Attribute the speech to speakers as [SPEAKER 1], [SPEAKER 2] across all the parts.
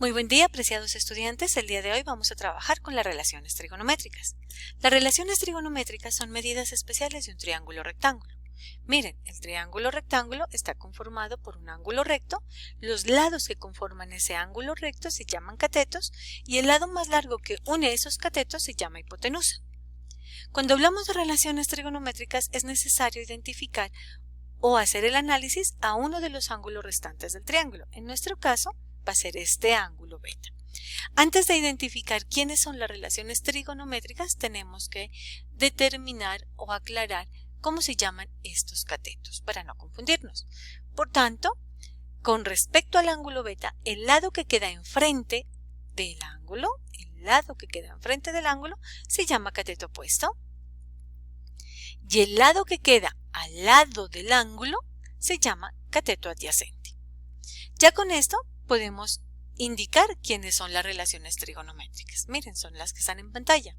[SPEAKER 1] Muy buen día, apreciados estudiantes. El día de hoy vamos a trabajar con las relaciones trigonométricas. Las relaciones trigonométricas son medidas especiales de un triángulo rectángulo. Miren, el triángulo rectángulo está conformado por un ángulo recto, los lados que conforman ese ángulo recto se llaman catetos y el lado más largo que une esos catetos se llama hipotenusa. Cuando hablamos de relaciones trigonométricas es necesario identificar o hacer el análisis a uno de los ángulos restantes del triángulo. En nuestro caso va a ser este ángulo beta. Antes de identificar quiénes son las relaciones trigonométricas, tenemos que determinar o aclarar cómo se llaman estos catetos para no confundirnos. Por tanto, con respecto al ángulo beta, el lado que queda enfrente del ángulo, se llama cateto opuesto y el lado que queda al lado del ángulo se llama cateto adyacente. Ya con esto podemos indicar quiénes son las relaciones trigonométricas. Miren, son las que están en pantalla.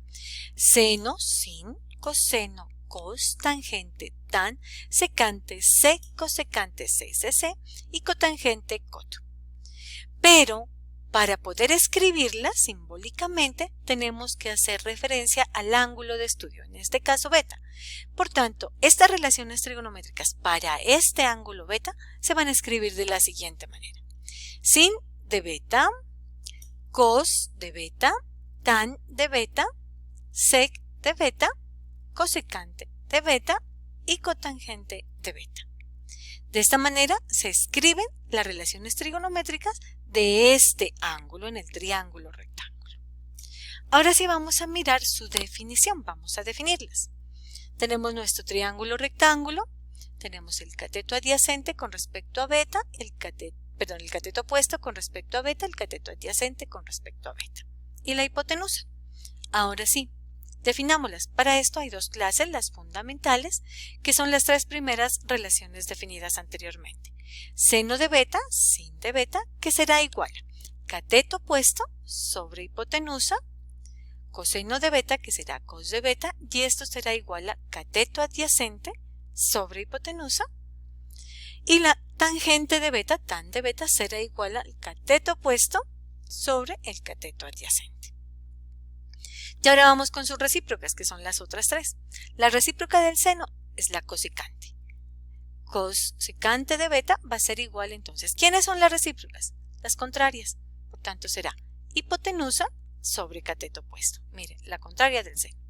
[SPEAKER 1] Seno, sin, coseno, cos, tangente, tan, secante, sec, cosecante, c, y cotangente, cot. Pero para poder escribirlas simbólicamente tenemos que hacer referencia al ángulo de estudio, en este caso beta. Por tanto, estas relaciones trigonométricas para este ángulo beta se van a escribir de la siguiente manera. Sin de beta, cos de beta, tan de beta, sec de beta, cosecante de beta y cotangente de beta. De esta manera se escriben las relaciones trigonométricas de este ángulo en el triángulo rectángulo. Ahora sí vamos a mirar su definición, vamos a definirlas. Tenemos nuestro triángulo rectángulo, tenemos el cateto adyacente con respecto a beta, el cateto opuesto con respecto a beta, el cateto adyacente con respecto a beta y la hipotenusa. Ahora sí, definámoslas. Para esto hay dos clases, las fundamentales, que son las tres primeras relaciones definidas anteriormente. Seno de beta, sin de beta, que será igual a cateto opuesto sobre hipotenusa, coseno de beta, que será cos de beta, y esto será igual a cateto adyacente sobre hipotenusa, y la tangente de beta, tan de beta, será igual al cateto opuesto sobre el cateto adyacente. Y ahora vamos con sus recíprocas, que son las otras tres. La recíproca del seno es la cosecante. Cosecante de beta va a ser igual entonces. ¿Quiénes son las recíprocas? Las contrarias. Por tanto será hipotenusa sobre cateto opuesto. Mire, la contraria del seno.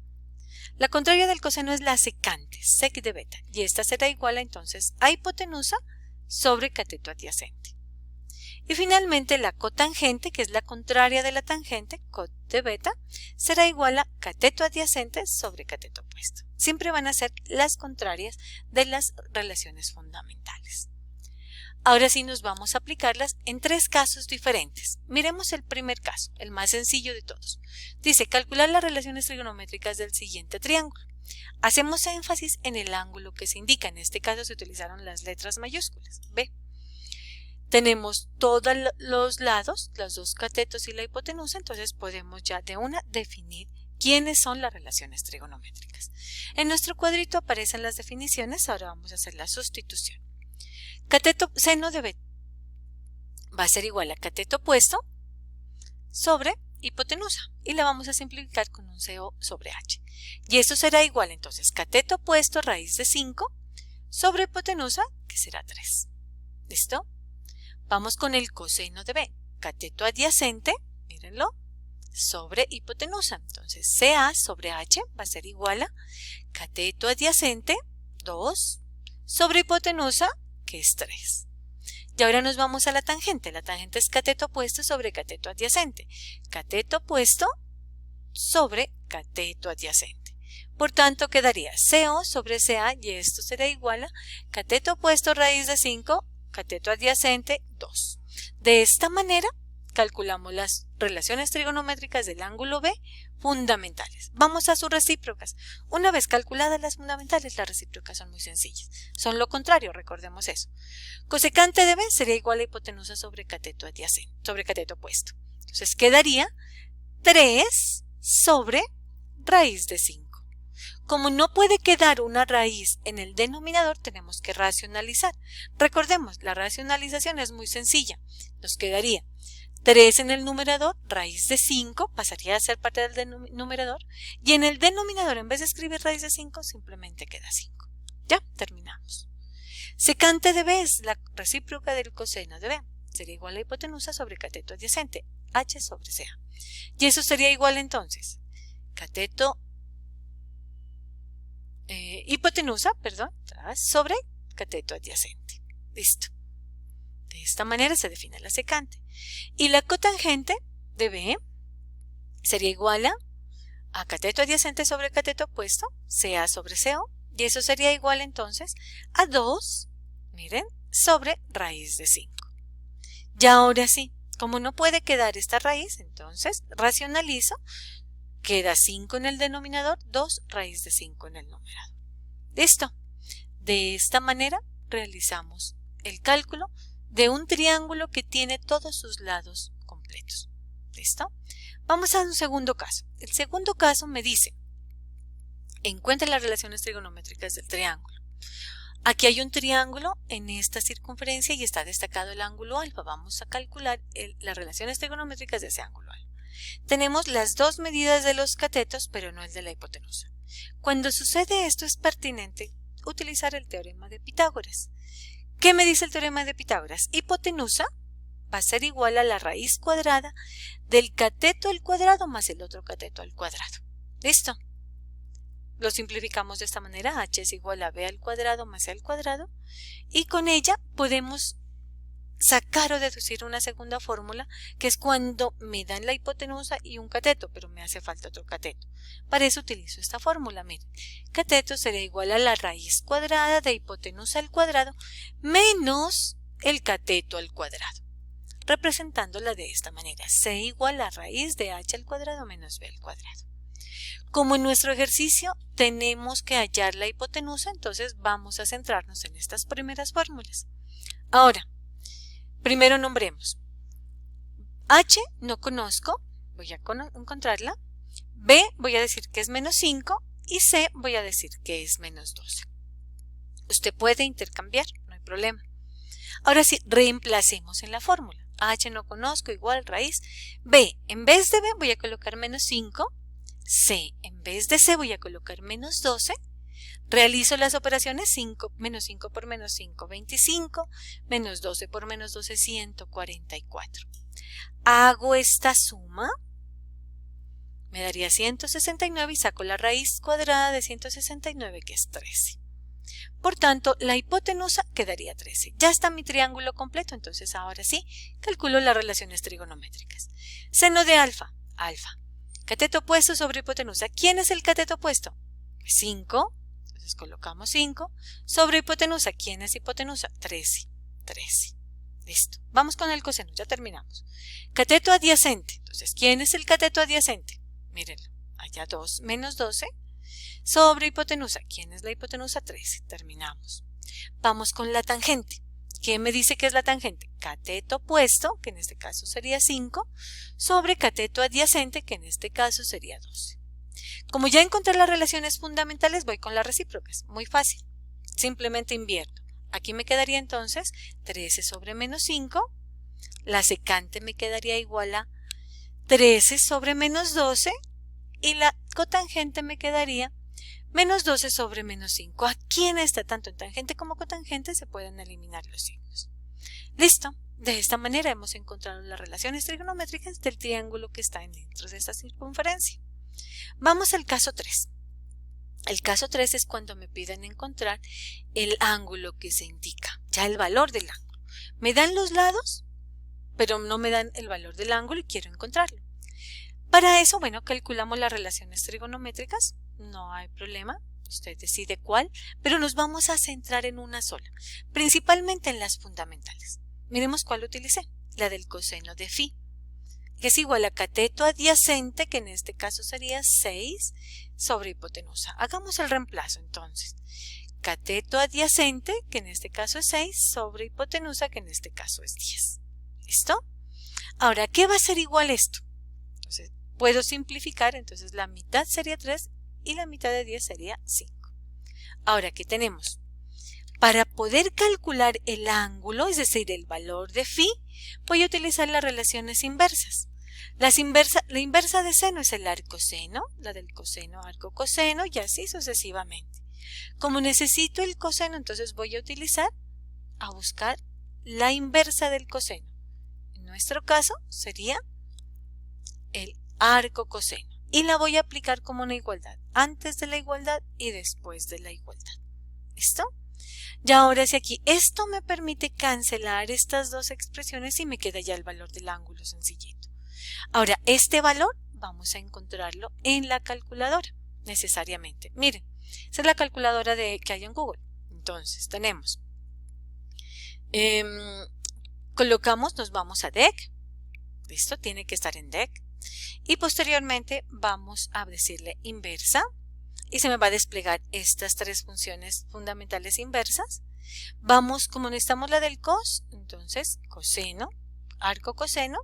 [SPEAKER 1] La contraria del coseno es la secante, sec de beta, y esta será igual entonces a hipotenusa sobre cateto adyacente. Y finalmente la cotangente, que es la contraria de la tangente, cot de beta, será igual a cateto adyacente sobre cateto opuesto. Siempre van a ser las contrarias de las relaciones fundamentales. Ahora sí nos vamos a aplicarlas en tres casos diferentes. Miremos el primer caso, el más sencillo de todos. Dice, calcular las relaciones trigonométricas del siguiente triángulo. Hacemos énfasis en el ángulo que se indica. En este caso se utilizaron las letras mayúsculas, B. Tenemos todos los lados, los dos catetos y la hipotenusa, entonces podemos ya de una definir quiénes son las relaciones trigonométricas. En nuestro cuadrito aparecen las definiciones, ahora vamos a hacer la sustitución. Seno de beta va a ser igual a cateto opuesto sobre hipotenusa y la vamos a simplificar con un CO sobre H. Y esto será igual entonces cateto opuesto raíz de 5 sobre hipotenusa, que será 3. ¿Listo? Vamos con el coseno de B, cateto adyacente, mírenlo, sobre hipotenusa. Entonces CA sobre H va a ser igual a cateto adyacente 2 sobre hipotenusa, que es 3. Y ahora nos vamos a la tangente. La tangente es cateto opuesto sobre cateto adyacente. Cateto opuesto sobre cateto adyacente. Por tanto, quedaría CO sobre CA y esto será igual a cateto opuesto raíz de 5, cateto adyacente 2. De esta manera calculamos las relaciones trigonométricas del ángulo B fundamentales. Vamos a sus recíprocas. Una vez calculadas las fundamentales, las recíprocas son muy sencillas. Son lo contrario, recordemos eso. Cosecante de B sería igual a hipotenusa sobre cateto adyacente, sobre cateto opuesto. Entonces quedaría 3 sobre raíz de 5. Como no puede quedar una raíz en el denominador, tenemos que racionalizar. Recordemos, la racionalización es muy sencilla. Nos quedaría 3 en el numerador, raíz de 5, pasaría a ser parte del numerador. Y en el denominador, en vez de escribir raíz de 5, simplemente queda 5. Ya, terminamos. Secante de B es la recíproca del coseno de B. Sería igual a hipotenusa sobre cateto adyacente, h sobre ca. Y eso sería igual entonces, hipotenusa, sobre cateto adyacente. Listo. De esta manera se define la secante. Y la cotangente de B sería igual a cateto adyacente sobre cateto opuesto, CA sobre CO, y eso sería igual entonces a 2, miren, sobre raíz de 5. Y ahora sí, como no puede quedar esta raíz, entonces racionalizo, queda 5 en el denominador, 2 raíz de 5 en el numerador. Listo. De esta manera realizamos el cálculo de un triángulo que tiene todos sus lados completos. ¿Listo? Vamos a un segundo caso. El segundo caso me dice, encuentre las relaciones trigonométricas del triángulo. Aquí hay un triángulo en esta circunferencia y está destacado el ángulo alfa. Vamos a calcular las relaciones trigonométricas de ese ángulo alfa. Tenemos las dos medidas de los catetos, pero no el de la hipotenusa. Cuando sucede esto es pertinente utilizar el teorema de Pitágoras. ¿Qué me dice el teorema de Pitágoras? Hipotenusa va a ser igual a la raíz cuadrada del cateto al cuadrado más el otro cateto al cuadrado. ¿Listo? Lo simplificamos de esta manera, h es igual a b al cuadrado más c al cuadrado, y con ella podemos sacar o deducir una segunda fórmula, que es cuando me dan la hipotenusa y un cateto, pero me hace falta otro cateto. Para eso utilizo esta fórmula, miren. Cateto sería igual a la raíz cuadrada de hipotenusa al cuadrado menos el cateto al cuadrado, representándola de esta manera, c igual a raíz de h al cuadrado menos b al cuadrado. Como en nuestro ejercicio tenemos que hallar la hipotenusa, entonces vamos a centrarnos en estas primeras fórmulas. Ahora, primero nombremos. H no conozco, voy a encontrarla. B voy a decir que es menos 5 y C voy a decir que es menos 12. Usted puede intercambiar, no hay problema. Ahora sí, reemplacemos en la fórmula. H no conozco, igual raíz. B, en vez de B voy a colocar menos 5. C, en vez de C voy a colocar menos 12. Realizo las operaciones, menos 5 por menos 5, 25, menos 12 por menos 12, 144. Hago esta suma, me daría 169 y saco la raíz cuadrada de 169, que es 13. Por tanto, la hipotenusa quedaría 13. Ya está mi triángulo completo, entonces ahora sí, calculo las relaciones trigonométricas. Seno de alfa, alfa. Cateto opuesto sobre hipotenusa. ¿Quién es el cateto opuesto? 5. Entonces colocamos 5 sobre hipotenusa. ¿Quién es hipotenusa? 13. 13. Listo. Vamos con el coseno, ya terminamos. Cateto adyacente. Entonces, ¿quién es el cateto adyacente? Mírenlo. Allá 2 menos 12 sobre hipotenusa. ¿Quién es la hipotenusa? 13. Terminamos. Vamos con la tangente. ¿Qué me dice que es la tangente? Cateto opuesto, que en este caso sería 5, sobre cateto adyacente, que en este caso sería 12. Como ya encontré las relaciones fundamentales, voy con las recíprocas. Muy fácil. Simplemente invierto. Aquí me quedaría entonces 13 sobre menos 5. La secante me quedaría igual a 13 sobre menos 12. Y la cotangente me quedaría menos 12 sobre menos 5. Aquí en esta, tanto en tangente como cotangente, se pueden eliminar los signos. Listo. De esta manera hemos encontrado las relaciones trigonométricas del triángulo que está dentro de esta circunferencia. Vamos al caso 3. El caso 3 es cuando me piden encontrar el ángulo que se indica, ya el valor del ángulo. Me dan los lados, pero no me dan el valor del ángulo y quiero encontrarlo. Para eso, bueno, calculamos las relaciones trigonométricas, no hay problema, usted decide cuál, pero nos vamos a centrar en una sola, principalmente en las fundamentales. Miremos cuál utilicé, la del coseno de phi, que es igual a cateto adyacente, que en este caso sería 6 sobre hipotenusa. Hagamos el reemplazo entonces. Cateto adyacente, que en este caso es 6, sobre hipotenusa, que en este caso es 10. ¿Listo? Ahora, ¿qué va a ser igual esto? Entonces, puedo simplificar, entonces la mitad sería 3 y la mitad de 10 sería 5. Ahora, ¿qué tenemos? Para poder calcular el ángulo, es decir, el valor de phi, voy a utilizar las relaciones inversas. La inversa de seno es el arcoseno, la del coseno, arco coseno y así sucesivamente. Como necesito el coseno, entonces voy a buscar la inversa del coseno. En nuestro caso sería el arco coseno y la voy a aplicar como una igualdad, antes de la igualdad y después de la igualdad. ¿Listo? Ya ahora sí aquí, esto me permite cancelar estas dos expresiones y me queda ya el valor del ángulo sencillito. Ahora, este valor vamos a encontrarlo en la calculadora, necesariamente. Miren, esa es la calculadora que hay en Google. Entonces, tenemos, nos vamos a DEC, ¿listo? Tiene que estar en DEC. Y posteriormente vamos a decirle inversa y se me va a desplegar estas tres funciones fundamentales inversas. Vamos, como necesitamos la del cos, entonces coseno, arco coseno,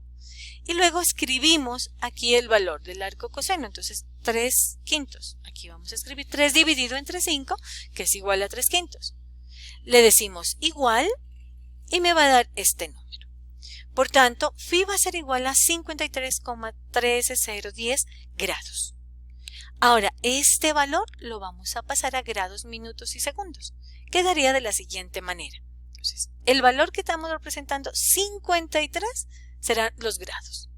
[SPEAKER 1] y luego escribimos aquí el valor del arco coseno, entonces 3/5. Aquí vamos a escribir 3 dividido entre 5, que es igual a 3/5. Le decimos igual y me va a dar este número. Por tanto, phi va a ser igual a 53,13010 grados. Ahora, este valor lo vamos a pasar a grados, minutos y segundos. Quedaría de la siguiente manera. Entonces, el valor que estamos representando, 53, serán los grados.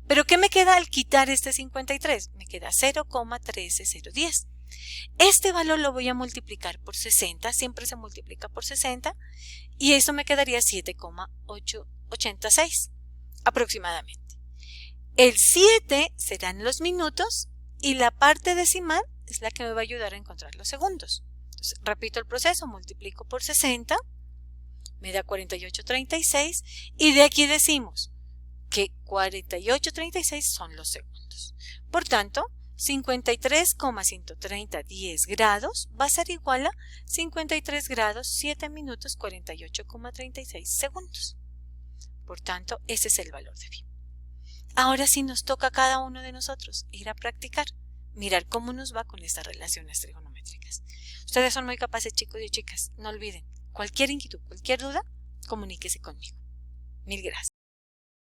[SPEAKER 1] ¿Pero qué me queda al quitar este 53? Me queda 0,13010. Este valor lo voy a multiplicar por 60, siempre se multiplica por 60, y eso me quedaría 7,886 aproximadamente. El 7 serán los minutos y la parte decimal es la que me va a ayudar a encontrar los segundos. Entonces, repito el proceso, multiplico por 60, me da 4836 y de aquí decimos que 4836 son los segundos. Por tanto, 53,13010 grados va a ser igual a 53 grados 7 minutos 48,36 segundos. Por tanto, ese es el valor de phi. Ahora sí nos toca a cada uno de nosotros ir a practicar, mirar cómo nos va con estas relaciones trigonométricas. Ustedes son muy capaces, chicos y chicas. No olviden, cualquier inquietud, cualquier duda, comuníquese conmigo. Mil gracias.